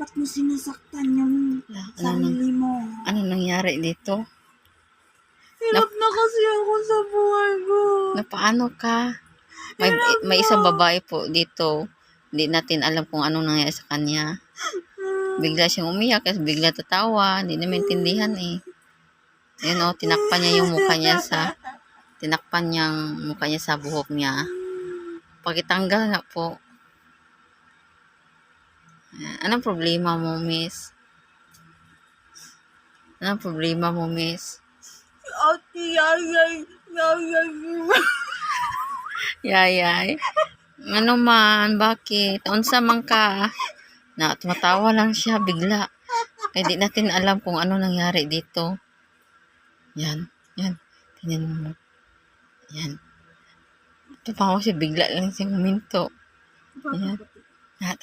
Ba't mo sinasaktan yung sarili mo? Ano nangyari dito? Hirap na kasi ako sa buhay ko. Paano ka? May isang babae po dito. Hindi natin alam kung anong nangyari sa kanya. Bigla siyang umiyak, kasi bigla tatawa. Hindi na maintindihan eh. Ayun o, tinakpan niyang mukha niya sa buhok niya. Pakitanggal nga po. Anong problema mo, miss? Anong problema mo, miss? Ate, yayay. Yayay. Ano man, bakit? Unsa man ka? Na tumatawa lang siya bigla. Kaya di natin alam kung ano nangyari dito. Yan. Tingnan mo. Yan. Tumawa siya bigla lang siyang huminto. Yan.